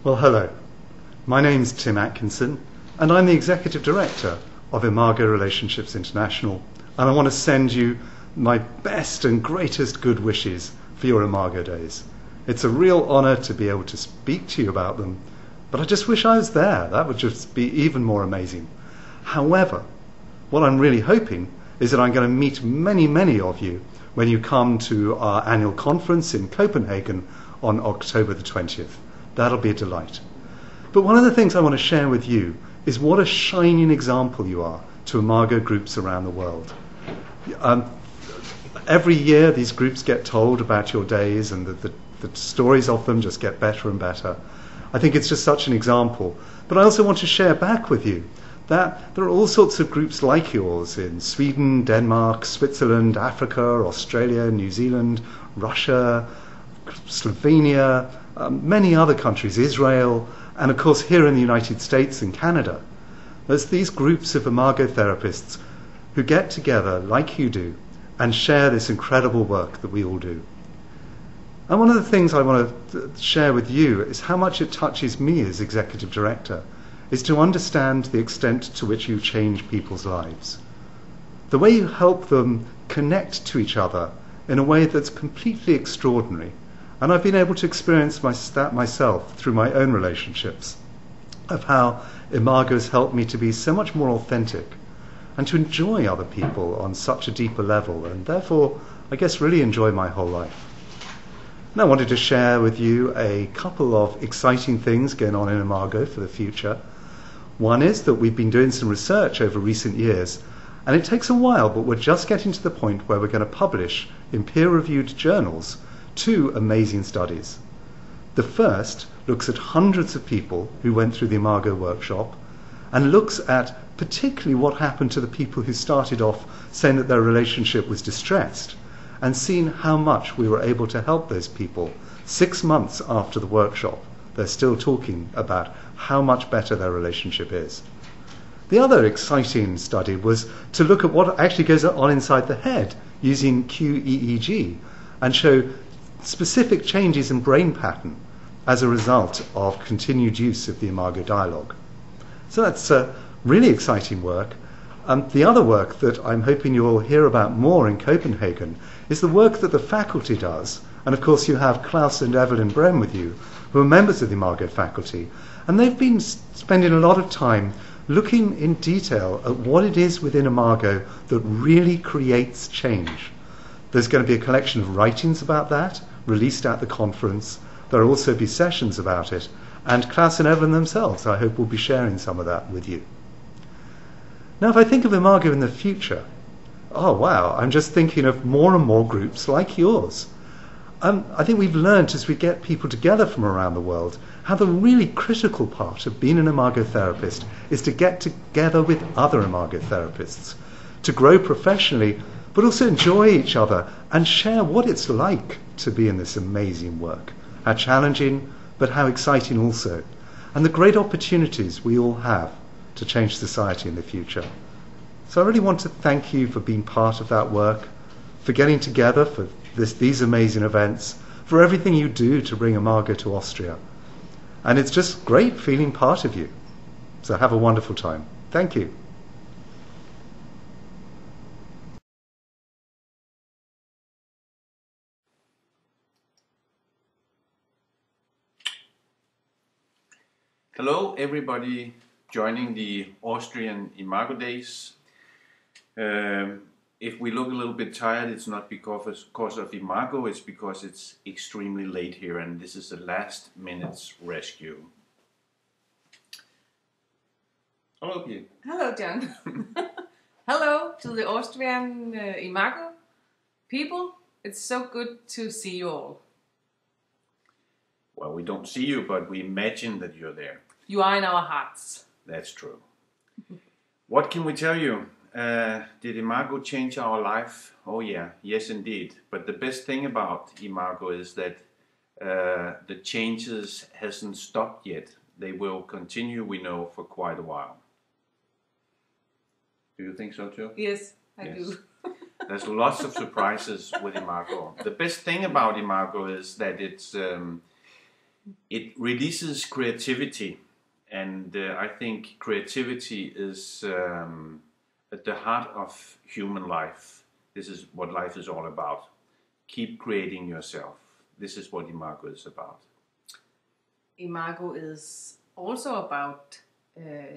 Well, hello. My name's Tim Atkinson, and I'm the Executive Director of Imago Relationships International, and I want to send you my best and greatest good wishes for your Imago days. It's a real honor to be able to speak to you about them, but I just wish I was there. That would just be even more amazing. However, what I'm really hoping is that I'm going to meet many of you when you come to our annual conference in Copenhagen on October the 20th. That'll be a delight. But one of the things I want to share with you is what a shining example you are to Imago groups around the world. Every year these groups get told about your days, and the stories of them just get better and better. I think it's just such an example. But I also want to share back with you that there are all sorts of groups like yours in Sweden, Denmark, Switzerland, Africa, Australia, New Zealand, Russia, Slovenia, many other countries, Israel, and of course here in the United States and Canada. There's these groups of Imago therapists who get together like you do and share this incredible work that we all do. And one of the things I want to share with you is how much it touches me as Executive Director, is to understand the extent to which you change people's lives. The way you help them connect to each other in a way that's completely extraordinary. And I've been able to experience that myself through my own relationships, of how Imago has helped me to be so much more authentic and to enjoy other people on such a deeper level, and therefore, I guess, really enjoy my whole life. And I wanted to share with you a couple of exciting things going on in Imago for the future. One is that we've been doing some research over recent years, and it takes a while, but we're just getting to the point where we're going to publish in peer-reviewed journals 2 amazing studies. The first looks at hundreds of people who went through the Imago workshop and looks at particularly what happened to the people who started off saying that their relationship was distressed, and seen how much we were able to help those people 6 months after the workshop. They're still talking about how much better their relationship is. The other exciting study was to look at what actually goes on inside the head using QEEG and show specific changes in brain pattern as a result of continued use of the Imago dialogue. So that's really exciting work. The other work that I'm hoping you'll hear about more in Copenhagen is the work that the faculty does. And of course you have Klaus and Evelyn Brem with you, who are members of the Imago faculty. And they've been spending a lot of time looking in detail at what it is within Imago that really creates change. There's going to be a collection of writings about that, released at the conference. There will also be sessions about it. And Klaus and Evelyn themselves, I hope, will be sharing some of that with you. Now, if I think of Imago in the future, oh wow, I'm just thinking of more and more groups like yours. I think we've learned as we get people together from around the world how the really critical part of being an Imago therapist is to get together with other Imago therapists, to grow professionally, but also enjoy each other and share what it's like to be in this amazing work. How challenging, but how exciting also. And the great opportunities we all have to change society in the future. So I really want to thank you for being part of that work, for getting together for these amazing events, for everything you do to bring Imago to Austria. And it's just great feeling part of you. So have a wonderful time. Thank you. Hello everybody joining the Austrian Imago Days. If we look a little bit tired, it's not because of Imago, it's because it's extremely late here and this is a last minute's rescue. Hello Pia. Hello John. Hello to the Austrian Imago people. It's so good to see you all. Well, we don't see you, but we imagine that you're there. You are in our hearts. That's true. What can we tell you? Did Imago change our life? Oh yeah, yes indeed. But the best thing about Imago is that the changes hasn't stopped yet. They will continue, we know, for quite a while. Do you think so too? Yes, I do. There's lots of surprises with Imago. The best thing about Imago is that It releases creativity, and I think creativity is at the heart of human life. This is what life is all about. Keep creating yourself. This is what Imago is about. Imago is also about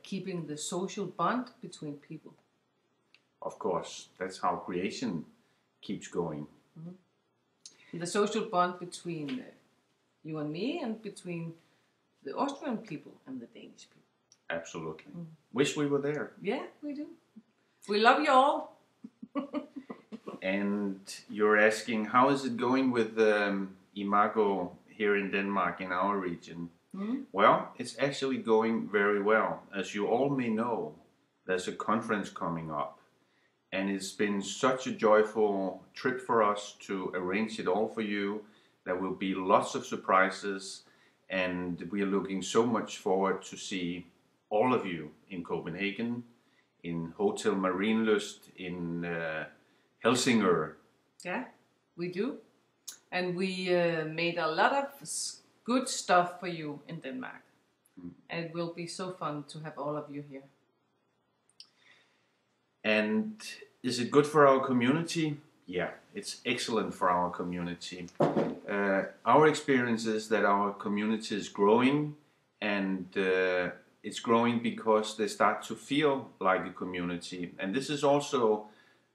keeping the social bond between people. Of course, that's how creation keeps going. Mm-hmm. The social bond between you and me, and between the Austrian people and the Danish people. Absolutely. Mm. Wish we were there. Yeah, we do. We love you all. And you're asking, how is it going with Imago here in Denmark, in our region? Mm-hmm. Well, it's actually going very well. As you all may know, there's a conference coming up. And it's been such a joyful trip for us to arrange it all for you. There will be lots of surprises, and we are looking so much forward to see all of you in Copenhagen, in Hotel Marienlyst, in Helsingør. Yeah, we do. And we made a lot of good stuff for you in Denmark. And it will be so fun to have all of you here. And is it good for our community? Yeah, it's excellent for our community. Our experience is that our community is growing, and it's growing because they start to feel like a community. And this is also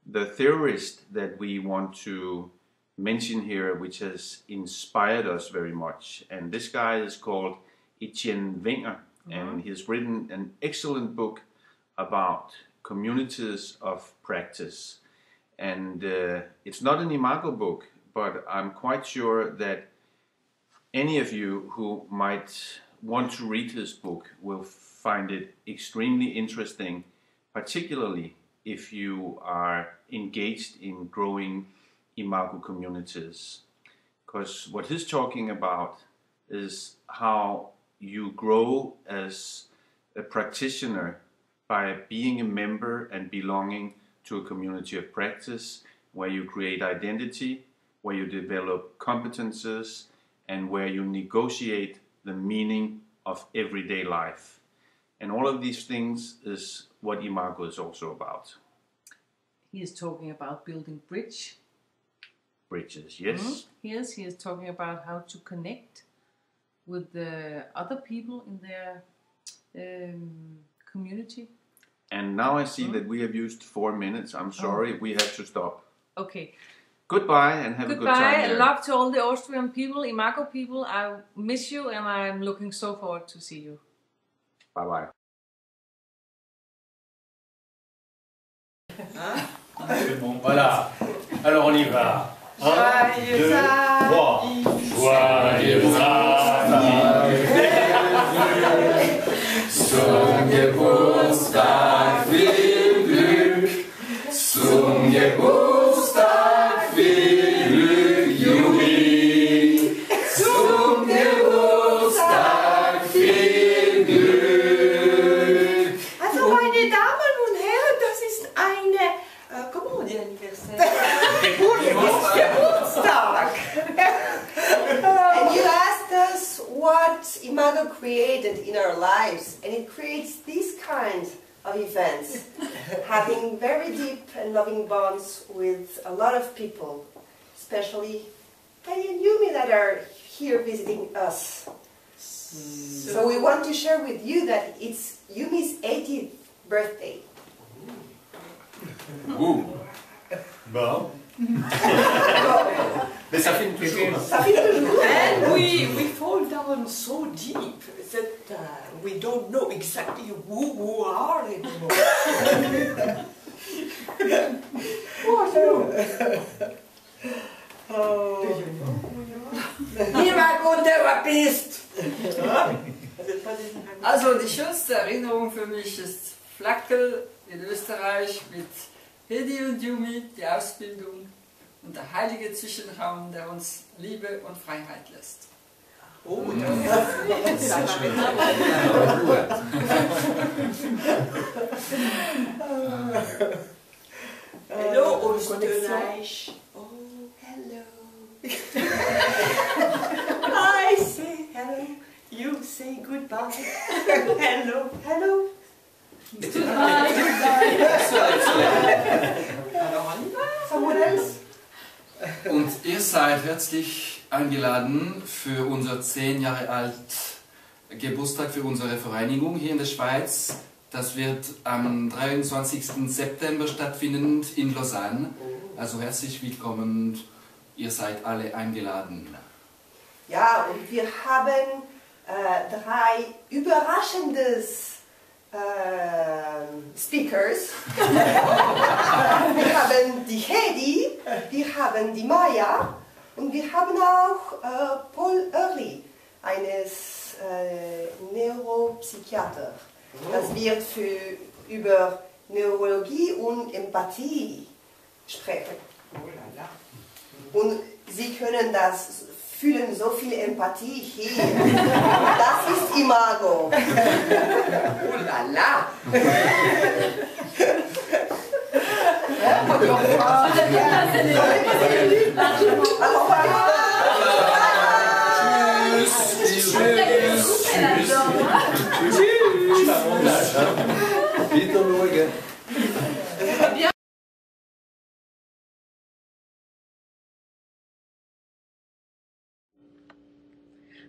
the theorist that we want to mention here, which has inspired us very much. And this guy is called Etienne Wenger, and he's written an excellent book about communities of practice. And it's not an Imago book, but I'm quite sure that any of you who might want to read this book will find it extremely interesting, particularly if you are engaged in growing Imago communities. Because what he's talking about is how you grow as a practitioner by being a member and belonging to a community of practice, where you create identity, where you develop competences, and where you negotiate the meaning of everyday life. And all of these things is what Imago is also about. He is talking about building bridges, yes. Yes, he is talking about how to connect with the other people in their community. And now I see that we have used 4 minutes. I'm sorry, we have to stop. Okay. Goodbye, and have a good time. Goodbye. Love to all the Austrian people, Imago people. I miss you, and I'm looking so forward to see you. Bye-bye. C'est bon, voilà. Alors on y va. 1, 2, 3. Joyeux anniversaire. Zum Geburtstag viel Glück. Zum Geburtstag viel Glück, Juli. Zum Geburtstag viel Glück. Also meine Damen und Herren, das ist eine, comment on dit anniversaire? Geburtstag. And you asked us what Imago created in our lives, and it creates these kinds of events, having very deep and loving bonds with a lot of people, especially Patty and Yumi that are here visiting us. So we want to share with you that it's Yumi's 80th birthday. Ouh. Bon. Mais ça filme toujours. Ça filme toujours. And we fall down so deep that we don't know exactly who we are anymore. Imago Therapist! Also die schönste Erinnerung für mich ist Flackel in Österreich mit Hedi und Yumi, die Ausbildung und der heilige Zwischenraum, der uns Liebe und Freiheit lässt. Oh, Hello Österreich. Oh, hello. I say hello. say goodbye. Hello, hello. Someone else? Und ihr seid herzlich eingeladen für unser 10 Jahre alt Geburtstag für unsere Vereinigung hier in der Schweiz. Das wird am 23. September stattfinden in Lausanne. Also herzlich willkommen, ihr seid alle eingeladen. Ja, und wir haben 3 überraschendes Speakers. Wir haben die Hedi, wir haben die Maya und wir haben auch Paul Early, eines Neuropsychiater. Das wird über Neurologie und Empathie sprechen. Und Sie können das fühlen, so viel Empathie hier. Das ist Imago. Oh la la.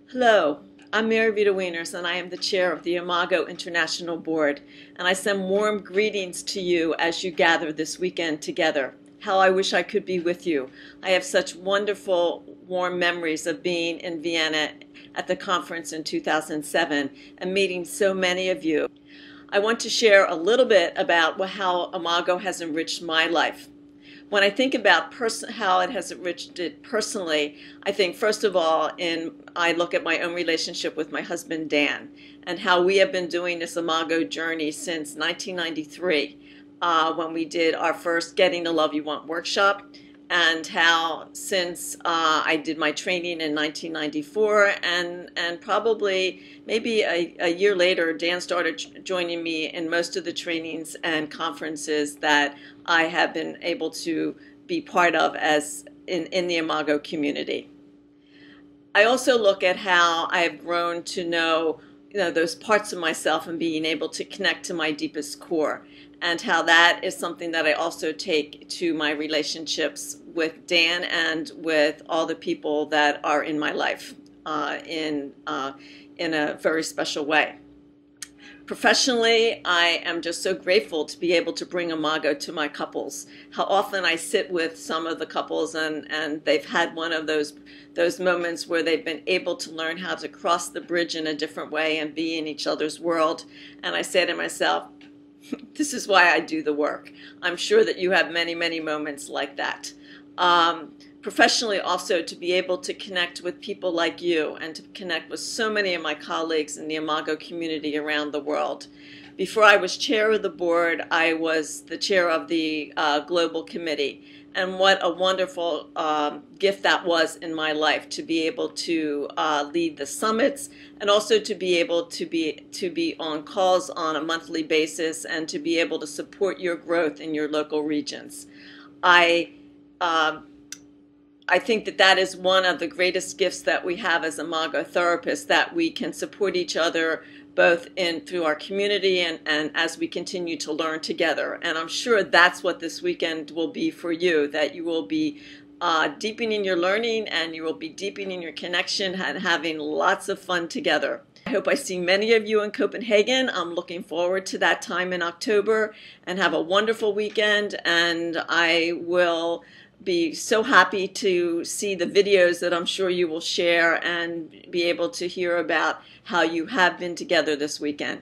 Hello, I'm Mary Vita Wieners, and I am the chair of the Imago International Board, and I send warm greetings to you as you gather this weekend together. How I wish I could be with you. I have such wonderful, warm memories of being in Vienna at the conference in 2007 and meeting so many of you. I want to share a little bit about how Imago has enriched my life. When I think about how it has enriched it personally, I think first of all, I look at my own relationship with my husband Dan and how we have been doing this Imago journey since 1993 when we did our first Getting the Love You Want workshop, and how since I did my training in 1994 and probably maybe a year later, Dan started joining me in most of the trainings and conferences that I have been able to be part of as in the Imago community. I also look at how I have grown to know those parts of myself and being able to connect to my deepest core, and how that is something that I also take to my relationships with Dan and with all the people that are in my life in a very special way. Professionally, I am just so grateful to be able to bring Imago to my couples. How often I sit with some of the couples and they've had one of those moments where they've been able to learn how to cross the bridge in a different way and be in each other's world. And I say to myself, this is why I do the work. I'm sure that you have many, many moments like that. Professionally also, to be able to connect with people like you and to connect with so many of my colleagues in the Imago community around the world. Before I was chair of the board, I was the chair of the global committee. And what a wonderful gift that was in my life, to be able to lead the summits and also to be able to be on calls on a monthly basis and to be able to support your growth in your local regions. I think that is one of the greatest gifts that we have as Imago therapists, that we can support each other both through our community and as we continue to learn together. And I'm sure that's what this weekend will be for you, that you will be deepening your learning and you will be deepening your connection and having lots of fun together. I hope I see many of you in Copenhagen. I'm looking forward to that time in October, and have a wonderful weekend. And I will be so happy to see the videos that I'm sure you will share and be able to hear about how you have been together this weekend.